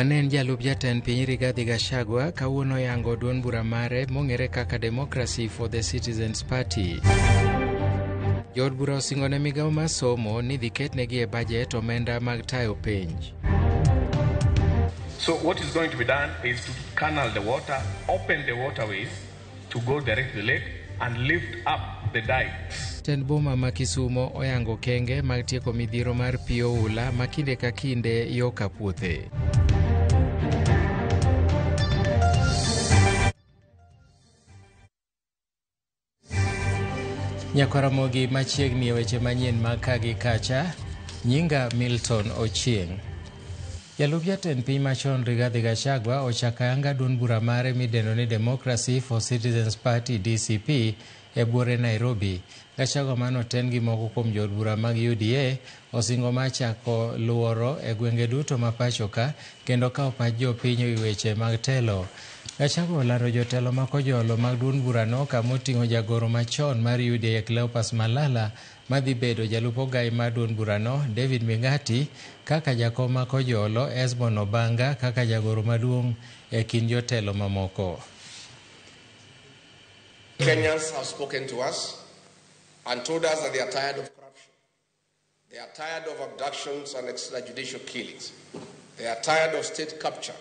Manen jalup jatend piny Rigathi Gachagua kawuono yango duond bura mare mong'ere kaka Democracy for the Citizens Party. Jood bura osingone migawo mar somo ni dhi ketnegi e bajet omenda mag tayo penj. So what is going to be done is to canal the water, open the waterways to go direct to the lake and lift up the dikes. Tend boma ma Kisumo oyango kenge mag tieko midhiero mar pi oula ma kinde ka kinde yo ka puothe. Nyakwaramogi machiegni e weche manyien mag kagi kacha, nyinga Milton Ochieng. Jalup jatend piny machon Rigathi Gachagua ochako ayanga duond bura mare midendo ni Democracy for Citizens Party DCP e buore Nairobi. Gachagua manoten gi moko kuom jood bura mag UDA osingo machako luoro e gwenge duto ma pachoka kendo kawo pach jopiny e weche mag telo. Gachagua olaro jotelo ma kojolo mag duond burano kamoting'o jagoro machon mar UDA Cleopas Malala madhi bedo jalup ogai mar duond burano David Mingati kaka jakom ma kojolo Esbon Obanga kaka jagoro maduong' e kind jotelo mamoko. Kenyans have spoken to us and told us that they are tired of corruption. They are tired of abductions and extrajudicial killings. They are tired of state capture.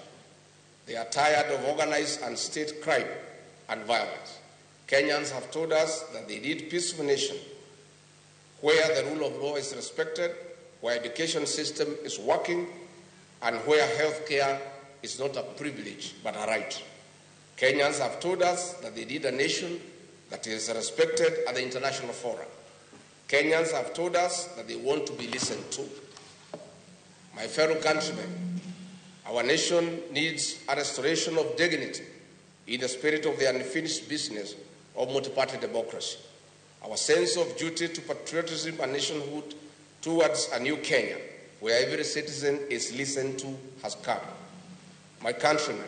They are tired of organized and state crime and violence. Kenyans have told us that they need a peaceful nation where the rule of law is respected, where education system is working, and where health care is not a privilege but a right. Kenyans have told us that they need a nation that is respected at the international forum. Kenyans have told us that they want to be listened to. My fellow countrymen, our nation needs a restoration of dignity in the spirit of the unfinished business of multi-party democracy. Our sense of duty to patriotism and nationhood towards a new Kenya, where every citizen is listened to, has come. My countrymen,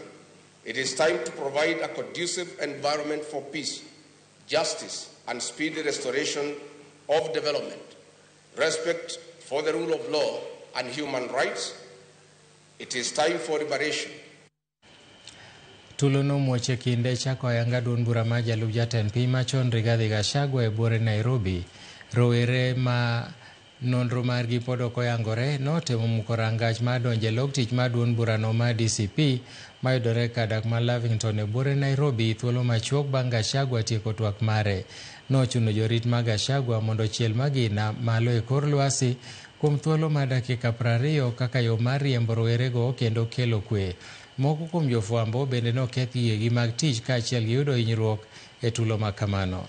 it is time to provide a conducive environment for peace, justice, and speedy restoration of development, respect for the rule of law and human rights. It is time for liberation. Tulono mwoche kinde chako ayanga duond bura ma jalup jatend piny machon Rigathi Gachagua e buore Nairobi. Rowere ma nonro margi pod ok oyangore notemo muko rangach mar donjo e log tich mar duond burano mar DCP mayudore kadak ma Lavington e buore Nairobi thuolo machuok bang' Gachagua tieko twak mare. Nochuno jorit mag Gachagua mondo chiel magina malo e kor lwasi kuom thuolo mar dakika 20 kaka yo mar riembo rowerego kendo kelo kwe. Moko kuom jofwambo bende noketh yigi mag tich kaachiel gi yudo hinyruok e tulo ma kamano.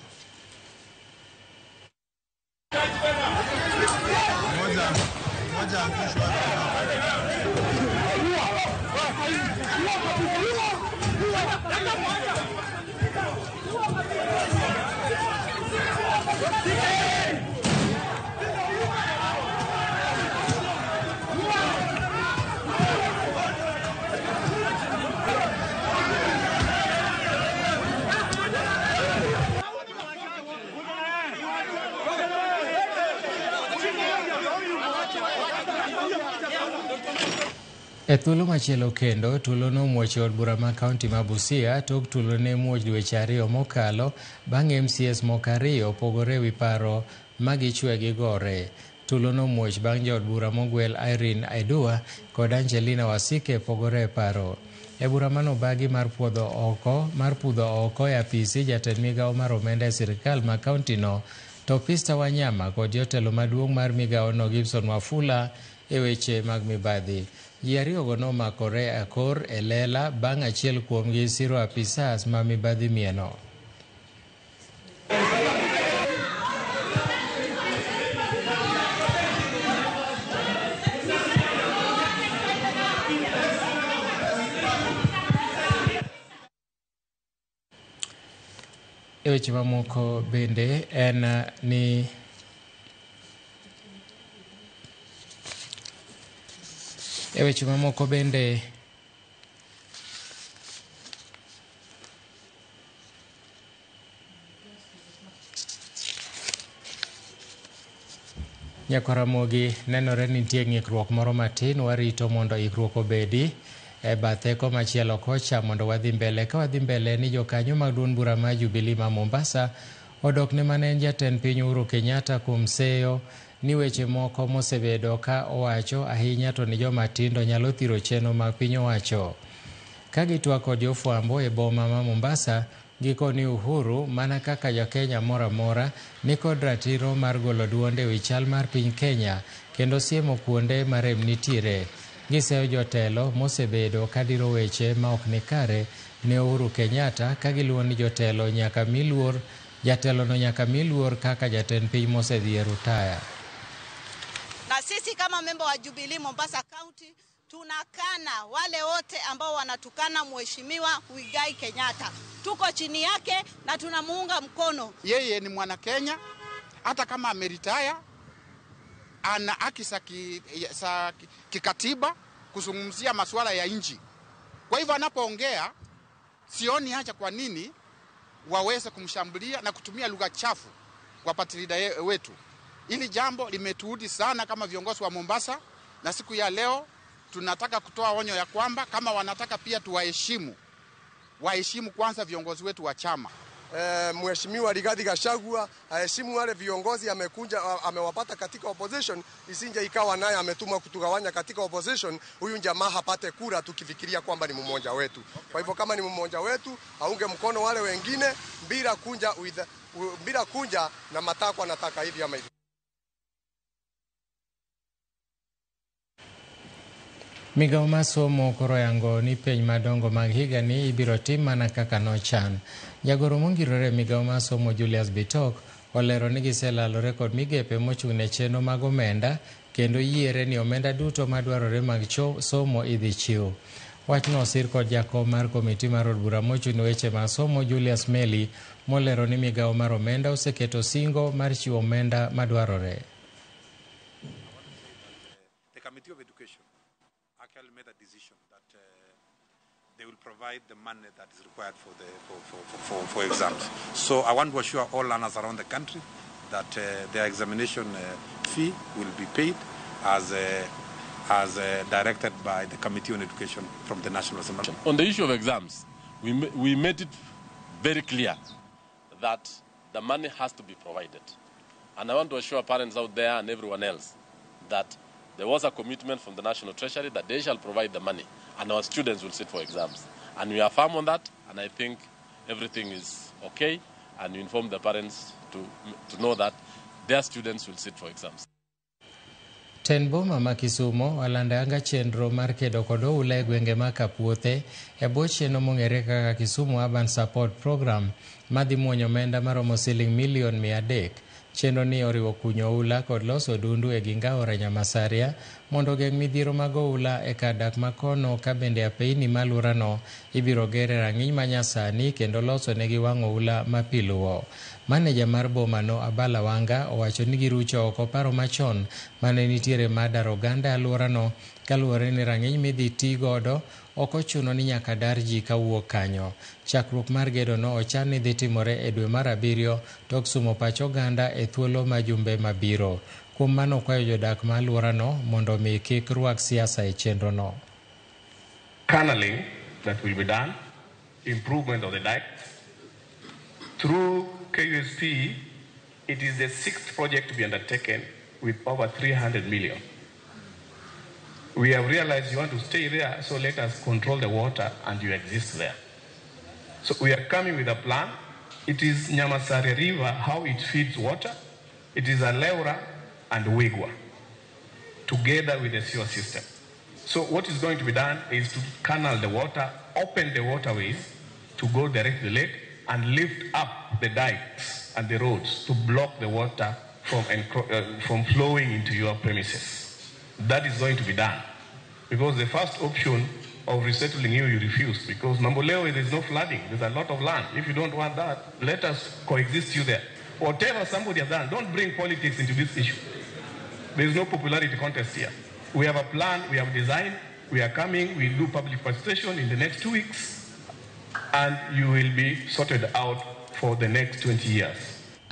E thuolo machielo kendo, tulo no muoche od bura ma kaunti ma Busia tok tulo ne muoch dweche 2 mokalo bang' MCS moko 2 pogore wi paro magichwe gi gore. Tulo no muoch bang' jaod bura mogwel Irene Aidua kod Angelina Wasike pogore e paro. E bura mano bagi mar pudho oko e apisi jatend migawo mar omenda e sirikal ma kaunti no to Pista Wanyama kod jotelo maduong' mar migawo no Gibson Wafula e weche mag mibadhi. Ji ariyogo nomakore akor e lela bang' achiel kuomgi siro apisas ma mibadhi mieno. E weche mamoko bende en ni Nyakwaramogi nenore ni nitie ng'ikruok moro matin warito mondo ikruok obedi e bathe komachielo kocha mondo wadhi mbele. Ka wadhi mbele ni jokanyo mag duond bura ma Jubilee ma Mombasa odok ne mane en jatend piny Uhuru Kenyatta kuom seyo ni weche moko mosebedo ka owacho ahinya to ni joma tindo nyalo thiro chenro mag piny owacho. Ka gitwak kod jofwambo e boma ma Mombasa, giko ni Uhuru mana kaka jakenya moro amora ni kod ratiro mar golo duonde e wi chal mar piny Kenya kendo siemo kuonde ma rem nitiere. Giseyo jotelo mosebedo ka diro weche ma ok ni kare ne Uhuru Kenyatta ka giluwo ni jatelo no nyaka mi luor kaka jatend piny mosedhi e rutaya. Na sisi kama memba wa Jubilee Mombasa County tunakana wale wote ambao wanatukana mheshimiwa Muigai Kenyatta. Tuko chini yake na tunamuunga mkono. Yeye ni mwana Kenya, hata kama ameritaya, ana haki za kikatiba kuzungumzia masuala ya nchi. Kwa hivyo anapoongea, sioni haja kwa nini waweze kumshambulia na kutumia lugha chafu kwa patrida wetu. Hili jambo limetuudi sana kama viongozi wa Mombasa, na siku ya leo tunataka kutoa onyo ya kwamba kama wanataka pia waheshimu kwanza viongozi wetu wa chama. Mheshimiwa Rigathi Gachagua aheshimu wale viongozi amewapata katika opposition, isinje ikawa naye ametuma kutugawanya katika opposition. Huyu jamaa hapate kura tukifikiria kwamba ni mmoja wetu. Kwa hivyo kama ni mmoja wetu, aunge mkono wale wengine bila kunja na matakwa anataka hivi ama hivi. Migao mar somo koro yango ni penj madongo mag higa ni ibiro tim mana kaka nochan. Jagoro mongirore migao mar somo Julius Bitok olero ni giselalore kod migepe mochung' ne chenro mag omenda kendo yiere ni omenda duto madwarore mag somo idhi chiw. Wachno osir kod jakom mar komiti mar od bura mochung' ne weche mag somo Julius Meli molero ni migao mar omenda oseketo singo mar chiwo omenda madwarore. The Committee of Education actually made a decision that they will provide the money that is required for exams. So I want to assure all learners around the country that their examination fee will be paid as directed by the Committee on Education from the National Assembly. On the issue of exams, we made it very clear that the money has to be provided. And I want to assure parents out there and everyone else that there was a commitment from the National Treasury that they shall provide the money and our students will sit for exams. And we are firm on that, and I think everything is okay, and we inform the parents to know that their students will sit for exams. Ten boma ma Kisumo walandanga chenro mar kedo kod oula e gwenge ma Kapuothe e bwo chenro mong'ere kaka Kisumu Urban Support Program madhi muonyo omenda maromo $300,000,000. Chenro ni oriwo kunyo oula kod loso dundu e gingaora Nyamasaria mondo geng' midhiero mag oula e kar dak makono, ka bende apeini malurano ibiro gere rang'iny manyasani kendo loso negi wang' oula mapiluwo. Maneja mar boma no Abala Wanga owacho ni girucho oko paro machon mane nitiere mar daro oganda alworano kaluwore ni rang'iny midhi ti godo ok ochuno ni nyaka dar ji kawuok kanyo. Chakruok mar gedo no ochan ni dhi timore e dwe mar 7 tok sumo pach oganda e thuolo ma jumbe mabiro. Kuom mano kwayo jodak ma alworano mondo mi kik rwak siasa e chenro no. Canalling that will be done, improvement of the dike. Through KUSP, it is the 6th project to be undertaken with over 300 million. We have realized you want to stay there, so let us control the water and you exist there. So we are coming with a plan. It is Nyamasare River, how it feeds water. It is Aleura and Wigwa, together with the sewer system. So what is going to be done is to canal the water, open the waterways to go direct to the lake, and lift up the dikes and the roads to block the water from flowing into your premises. That is going to be done. Because the first option of resettling you refused. Because Mamboleo, there is no flooding. There's a lot of land. If you don't want that, let us coexist you there. Whatever somebody has done, don't bring politics into this issue. There is no popularity contest here. We have a plan, we have design, we are coming, we'll do public participation in the next 2 weeks, and you will be sorted out for the next 20 years.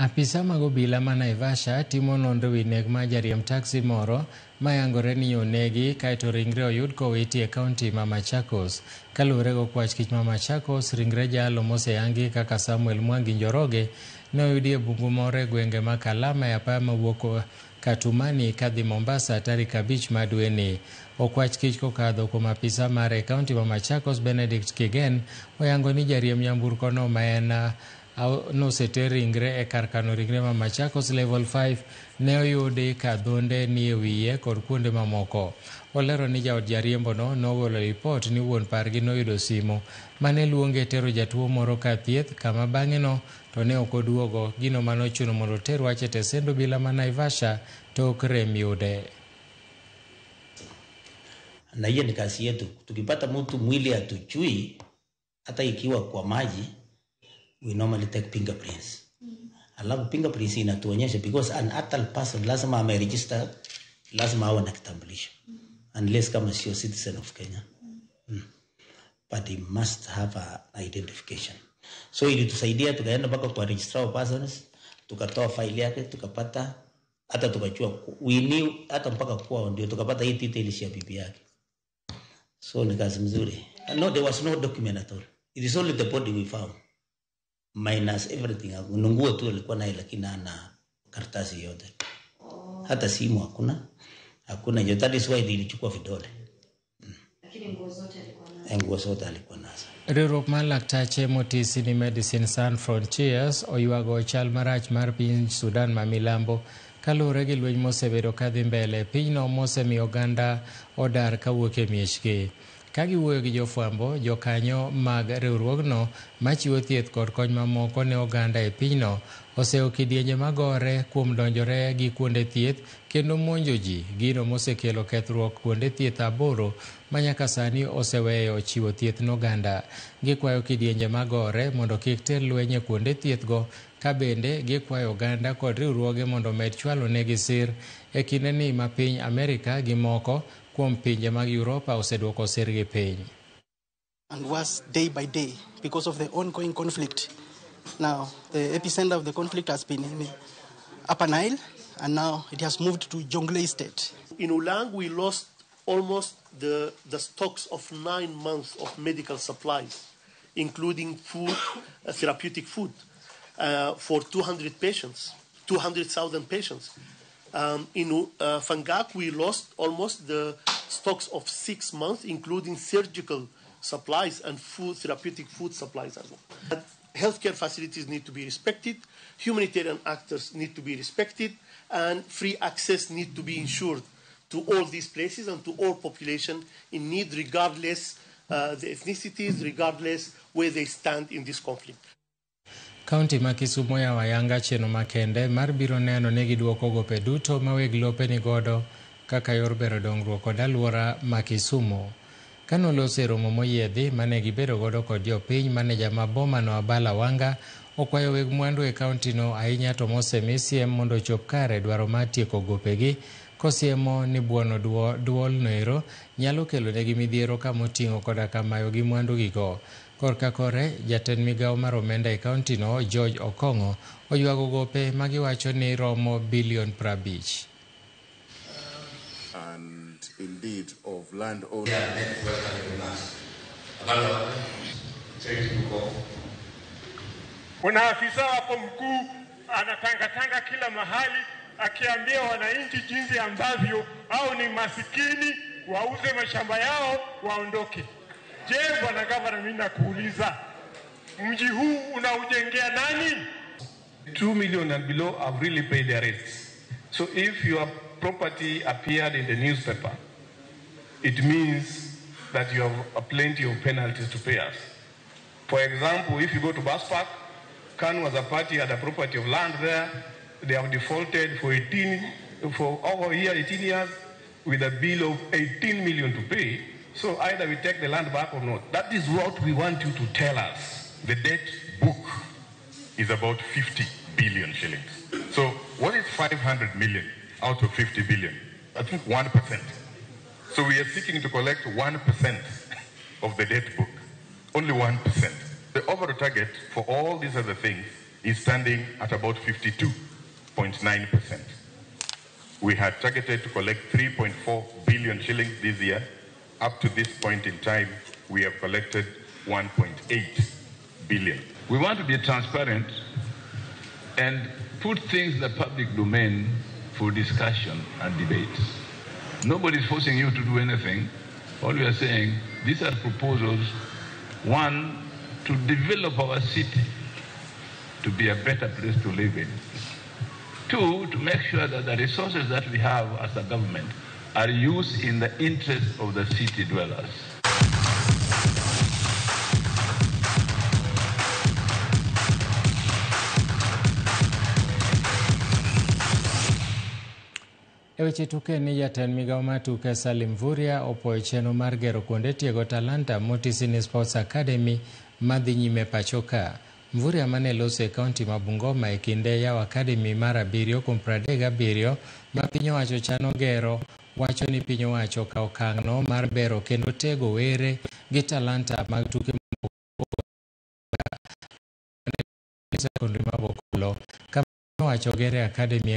Apisa mag obila ma Naivasha timo nonro wi nek ma jariemb taksi moro mayangore ni onegi kaeto ringre oyud kowiti e kaunti ma Machakos. Kaluwore go kwach kich ma Machakos, ringre jalo moseyangi kaka Samuel Mwangi Njoroge ne oyudi e bungu moro e gwenge ma Kalama e apaya mawuok Katumani kadhi Mombasa tarik 5 ma dwe ni. Okwach kich kokadho kuom apisa mare e kaunti ma Machakos, Benedict Kigen, oyango ni jariemb nyamburko no ma en noseter ringre e kar kano ringre ma Machakos level 5 ne oyudi ka dhonde ni e wiye kod kuonde mamoko. Olero ni jaod jariembo no nogolo ripot ni wuon pargi noyudo simo mane luonge tero jatuo moro ka thieth, kama bang'e no to ne ok oduogo, gino manochuno mondo ter wache tesendo bila ma Naivasha tok rem yude. Na hiyo ni kazi yetu. Tukipata mtu mwili hatujui, hata ikiwa kwa maji, we normally take fingerprints. Alafu fingerprints inatuonyesha, because an adult person lazima ameregister, lazima awe na kitambulisho, unless kama sio citizen of Kenya. But he must have an identification. So ili tusaidia, tukaenda mpaka kwa registrar of persons, tukatoa file yake, tukapata, hata tukachua, we knew, hata mpaka kwao ndio tukapata hii details ya bibi yake. So ni kazi mzuri. No, there was no document at all. It is only the body we found, minus everything. Nunguo tu alikuwa naye, lakini hana karatasi yote. Hata simu hakuna. Hakuna. That is why ilichukua vidole. Lakini nguo zote alikuwa nazo. Nguo zote alikuwa nazo. Riwruok mar laktache motisi ni Medicine Sans Frontiers oywago chal marach mar piny Sudan ma milambo kaluwore gi lweny mosebedo kadhi mbele. Pinyno mosemiyo oganda odar kawuok e miechgi. Ka giwuoyo gi jofwambo, jokanyo mag riwruogno machiwo thieth kod kony mamoko ne oganda e pinyno oseo kidienje magore kuom donjore gi kuonde thieth kendo monjo ji, gino mosekelo kethruok kuonde thieth 8 ma nyaka sani oseweyo chiwo thieth n'oganda. Gikwayo kidienje magore mondo kik ter lweny e kuonde thiethgo, ka bende gikwayo oganda kod riwruoge mondo med chwalo negi sir e kinde ni ma piny Amerika gi moko kuom pinje mag Europa oseduoko sirgi piny. And worse day by day because of the ongoing conflict. Now, the epicenter of the conflict has been in Upper Nile, and now it has moved to Jonglei State. In Ulang, we lost almost the stocks of 9 months of medical supplies, including food, therapeutic food, for 200 patients, 200,000 patients. In Fangak, we lost almost the stocks of 6 months, including surgical supplies and food, therapeutic food supplies as well. Healthcare facilities need to be respected, humanitarian actors need to be respected, and free access need to be ensured to all these places and to all population in need, regardless the ethnicities, regardless where they stand in this conflict. Kaunti ma Kisumu ya wayanga cheno makende mar biro neno ne giduoko gope duto ma weg lope ni godo kaka yor bero dongruok kod alwora ma Kisumu. Kanolose romo moyiedhi mane gibedo godo kod jopiny, maneja ma boma no Abala Wanga okwayo weg mwandu e kaunti no ahinya to mosemi siem mondo chop kare dwaro mar tieko gopegi, kosiemo ni buono duol noero nyalo kelo negi midhiero ka moting'o koda kamayo gi mwandu gigo. Korka kore, jatend migawo mar omenda e kaunti no George Okongo oywago gope ma giwacho ni romo bilion 50. And indeed of land owners. Kuna afisa hapo mkuu anatangatanga kila mahali akiambia wananchi jinsi ambavyo au ni masikini wauze mashamba yao waondoke. Je, bwana gavana, mimi nakuuliza, mji huu unaujengea nani? 2 million and below have really paid their rates. So if your property appeared in the newspaper, it means that you have plenty of penalties to pay us. For example, if you go to Bus Park, Kanu as a party had a property of land there. They have defaulted for 18 years with a bill of 18 million to pay. So either we take the land back or not. That is what we want you to tell us. The debt book is about 50 billion shillings. So what is 500 million out of 50 billion? I think 1%. So we are seeking to collect 1% of the debt book. Only 1%. The overall target for all these other things is standing at about 52.9%. We had targeted to collect 3.4 billion shillings this year. Up to this point in time, we have collected 1.8 billion. We want to be transparent and put things in the public domain for discussion and debate. Nobody is forcing you to do anything. All we are saying, these are proposals, one, to develop our city to be a better place to live in. Two, to make sure that the resources that we have as a government are used in the interest of the city dwellers. Eweche tuke ni jatend migao mar tuke Salim Mvurya opoyo chenro mar gero kuonde tiego talanta Motisini Sports Academy madhi nyime pacho ka. Mvurya mane loso e kaunti ma Bungoma e kinde yawo Academy mar 7 kuom 37 ma piny owacho chano gero, wacho ni piny owacho kawo okang'no mar bero kendo tego were gi talanta mag tuke sekondari ma Bokolo. Kama owacho gere Academy